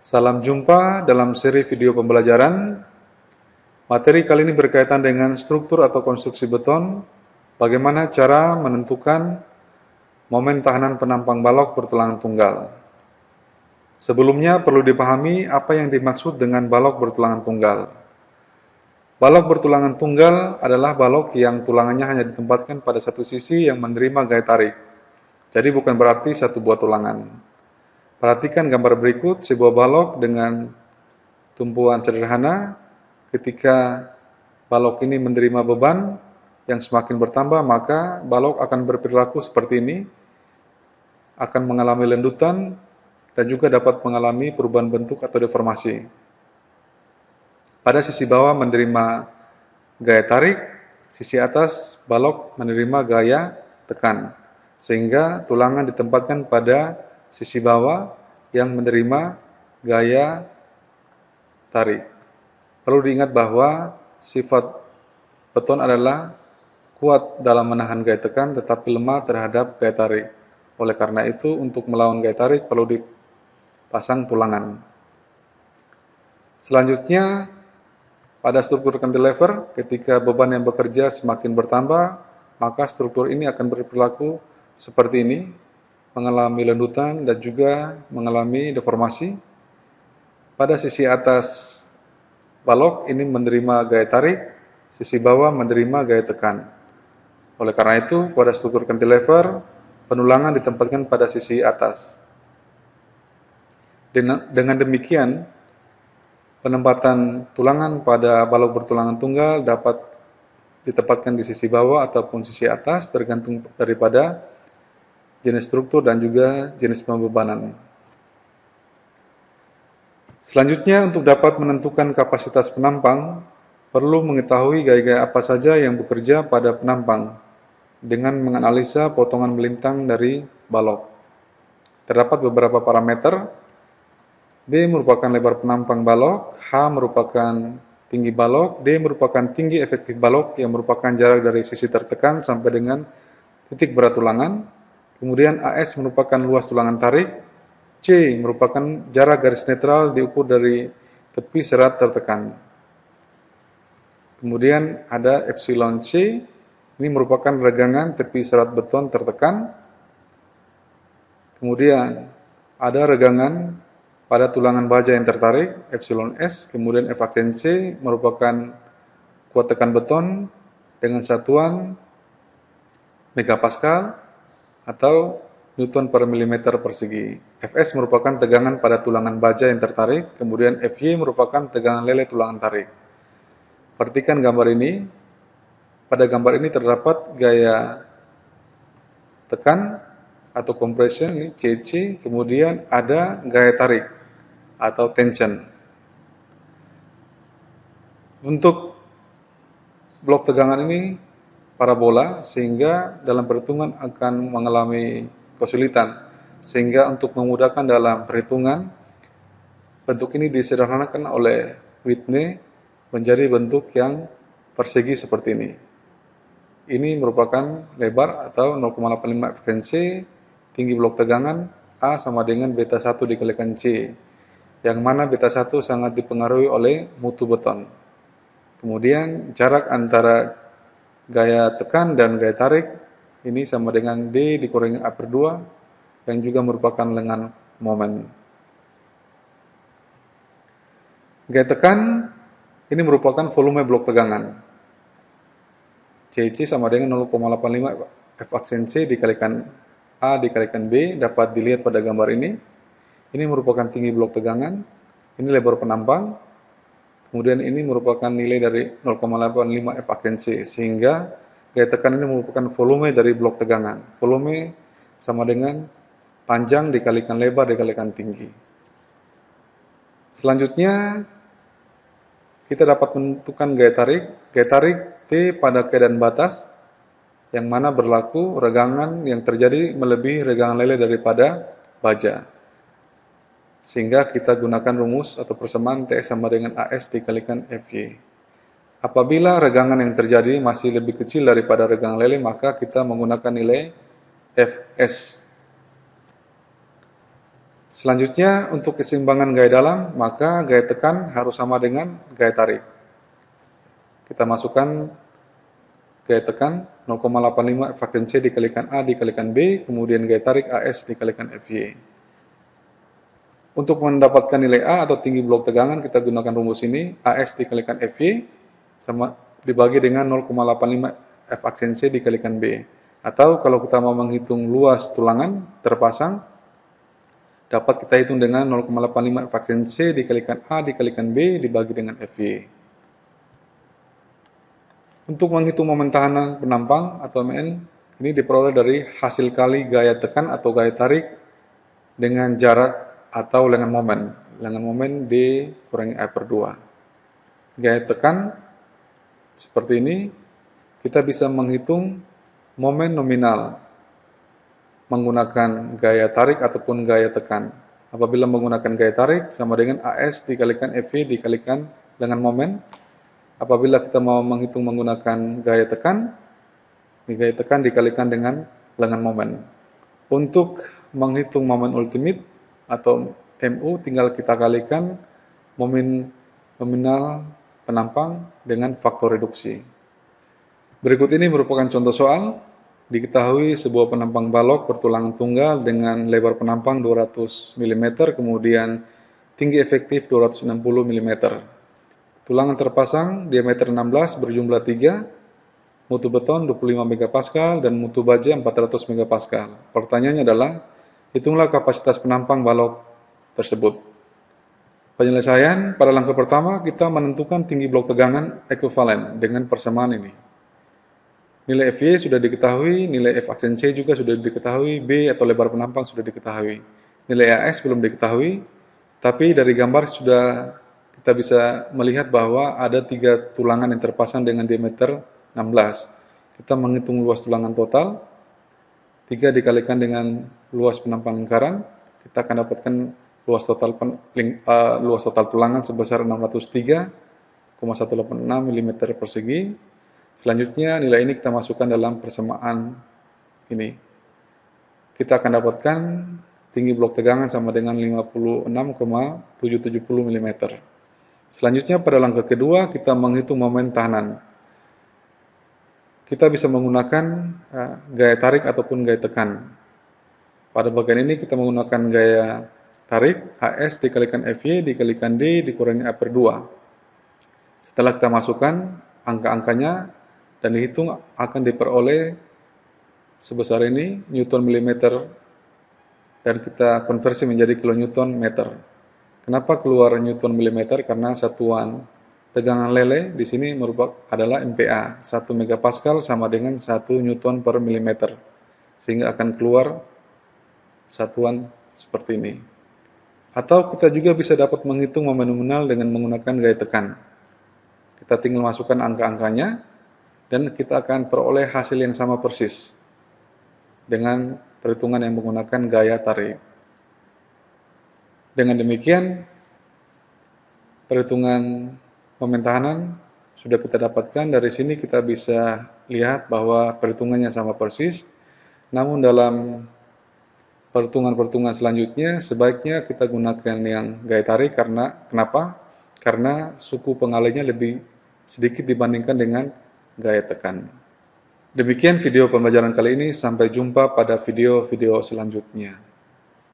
Salam jumpa dalam seri video pembelajaran. Materi kali ini berkaitan dengan struktur atau konstruksi beton, bagaimana cara menentukan momen tahanan penampang balok bertulangan tunggal. Sebelumnya perlu dipahami apa yang dimaksud dengan balok bertulangan tunggal. Balok bertulangan tunggal adalah balok yang tulangannya hanya ditempatkan pada satu sisi yang menerima gaya tarik. Jadi bukan berarti satu buah tulangan. Perhatikan gambar berikut, sebuah balok dengan tumpuan sederhana. Ketika balok ini menerima beban yang semakin bertambah, maka balok akan berperilaku seperti ini, akan mengalami lendutan dan juga dapat mengalami perubahan bentuk atau deformasi. Pada sisi bawah menerima gaya tarik, sisi atas balok menerima gaya tekan, sehingga tulangan ditempatkan pada sisi bawah yang menerima gaya tarik. Perlu diingat bahwa sifat beton adalah kuat dalam menahan gaya tekan tetapi lemah terhadap gaya tarik. Oleh karena itu, untuk melawan gaya tarik perlu dipasang tulangan. Selanjutnya, pada struktur cantilever, ketika beban yang bekerja semakin bertambah, maka struktur ini akan berperilaku seperti ini, mengalami lendutan dan juga mengalami deformasi. Pada sisi atas balok ini menerima gaya tarik, sisi bawah menerima gaya tekan. Oleh karena itu, pada struktur cantilever, penulangan ditempatkan pada sisi atas. Dengan demikian, penempatan tulangan pada balok bertulangan tunggal dapat ditempatkan di sisi bawah ataupun sisi atas, tergantung daripada jenis struktur dan juga jenis pembebanan. Selanjutnya, untuk dapat menentukan kapasitas penampang, perlu mengetahui gaya-gaya apa saja yang bekerja pada penampang dengan menganalisa potongan melintang dari balok. Terdapat beberapa parameter. B merupakan lebar penampang balok, H merupakan tinggi balok, D merupakan tinggi efektif balok yang merupakan jarak dari sisi tertekan sampai dengan titik berat tulangan. Kemudian AS merupakan luas tulangan tarik, C merupakan jarak garis netral diukur dari tepi serat tertekan. Kemudian ada epsilon C, ini merupakan regangan tepi serat beton tertekan. Kemudian ada regangan pada tulangan baja yang tertarik, epsilon S. Kemudian F aksen C merupakan kuat tekan beton dengan satuan megapascal atau Newton per milimeter persegi. Fs merupakan tegangan pada tulangan baja yang tertarik, kemudian Fy merupakan tegangan lele tulangan tarik. Perhatikan gambar ini. Pada gambar ini terdapat gaya tekan atau compression, ini Cc, kemudian ada gaya tarik atau tension. Untuk blok tegangan ini parabola, sehingga dalam perhitungan akan mengalami kesulitan, sehingga untuk memudahkan dalam perhitungan, bentuk ini disederhanakan oleh Whitney menjadi bentuk yang persegi seperti ini. Ini merupakan lebar atau 0,85 efisiensi, tinggi blok tegangan A sama dengan beta 1 dikalikan C, yang mana beta 1 sangat dipengaruhi oleh mutu beton. Kemudian jarak antara gaya tekan dan gaya tarik ini sama dengan D dikurangi A per 2, yang juga merupakan lengan momen. Gaya tekan ini merupakan volume blok tegangan. Cc sama dengan 0,85 F aksen C dikalikan A dikalikan B, dapat dilihat pada gambar ini. Ini merupakan tinggi blok tegangan, ini lebar penampang, kemudian ini merupakan nilai dari 0,85 F aksen C, sehingga gaya tekan ini merupakan volume dari blok tegangan. Volume sama dengan panjang dikalikan lebar dikalikan tinggi. Selanjutnya, kita dapat menentukan gaya tarik. Gaya tarik T pada keadaan batas, yang mana berlaku regangan yang terjadi melebihi regangan lele daripada baja. Sehingga kita gunakan rumus atau persamaan TS sama dengan AS dikalikan FY. Apabila regangan yang terjadi masih lebih kecil daripada regangan lele, maka kita menggunakan nilai Fs. Selanjutnya, untuk keseimbangan gaya dalam, maka gaya tekan harus sama dengan gaya tarik. Kita masukkan gaya tekan 0,85 faksen C dikalikan A dikalikan B, kemudian gaya tarik AS dikalikan FY. Untuk mendapatkan nilai A atau tinggi blok tegangan, kita gunakan rumus ini, AS dikalikan FY sama dibagi dengan 0,85 F aksen C dikalikan B. Atau kalau kita mau menghitung luas tulangan terpasang, dapat kita hitung dengan 0,85 F aksen C dikalikan A dikalikan B dibagi dengan FY. Untuk menghitung momen tahanan penampang atau MN, ini diperoleh dari hasil kali gaya tekan atau gaya tarik dengan jarak atau lengan momen. Lengan momen D kurangi A per 2. Gaya tekan seperti ini, kita bisa menghitung momen nominal menggunakan gaya tarik ataupun gaya tekan. Apabila menggunakan gaya tarik, sama dengan AS dikalikan FV dikalikan lengan momen. Apabila kita mau menghitung menggunakan gaya tekan dikalikan dengan lengan momen. Untuk menghitung momen ultimate atau MU, tinggal kita kalikan momen nominal penampang dengan faktor reduksi. Berikut ini merupakan contoh soal. Diketahui sebuah penampang balok bertulangan tunggal dengan lebar penampang 200 mm, kemudian tinggi efektif 260 mm. Tulangan terpasang diameter 16 berjumlah 3, mutu beton 25 MPa dan mutu baja 400 MPa. Pertanyaannya adalah, hitunglah kapasitas penampang balok tersebut. Penyelesaian, pada langkah pertama kita menentukan tinggi blok tegangan ekuivalen dengan persamaan ini. Nilai FY sudah diketahui, nilai F aksen C juga sudah diketahui, B atau lebar penampang sudah diketahui. Nilai AS belum diketahui, tapi dari gambar sudah kita bisa melihat bahwa ada 3 tulangan yang terpasang dengan diameter 16. Kita menghitung luas tulangan total, 3 dikalikan dengan luas penampang lingkaran, kita akan dapatkan luas total tulangan sebesar 603,186 mm persegi. Selanjutnya nilai ini kita masukkan dalam persamaan ini. Kita akan dapatkan tinggi blok tegangan sama dengan 56,770 mm. Selanjutnya pada langkah kedua kita menghitung momen tahanan. Kita bisa menggunakan gaya tarik ataupun gaya tekan. Pada bagian ini kita menggunakan gaya tarik, AS dikalikan FY dikalikan D dikurangi A per 2. Setelah kita masukkan angka-angkanya dan dihitung, akan diperoleh sebesar ini, Newton milimeter, dan kita konversi menjadi kilonewton meter. Kenapa keluar Newton milimeter? Karena satuan tegangan lele di sini adalah MPa. 1 megapascal sama dengan 1 Newton per milimeter. Sehingga akan keluar satuan seperti ini. Atau kita juga bisa dapat menghitung momen nominal dengan menggunakan gaya tekan. Kita tinggal masukkan angka-angkanya dan kita akan peroleh hasil yang sama persis dengan perhitungan yang menggunakan gaya tarik. Dengan demikian, perhitungan momen tahanan sudah kita dapatkan. Dari sini kita bisa lihat bahwa perhitungannya sama persis. Namun dalam perhitungan-perhitungan selanjutnya, sebaiknya kita gunakan yang gaya tarik. Kenapa? Karena suku pengalihnya lebih sedikit dibandingkan dengan gaya tekan. Demikian video pembelajaran kali ini, sampai jumpa pada video-video selanjutnya.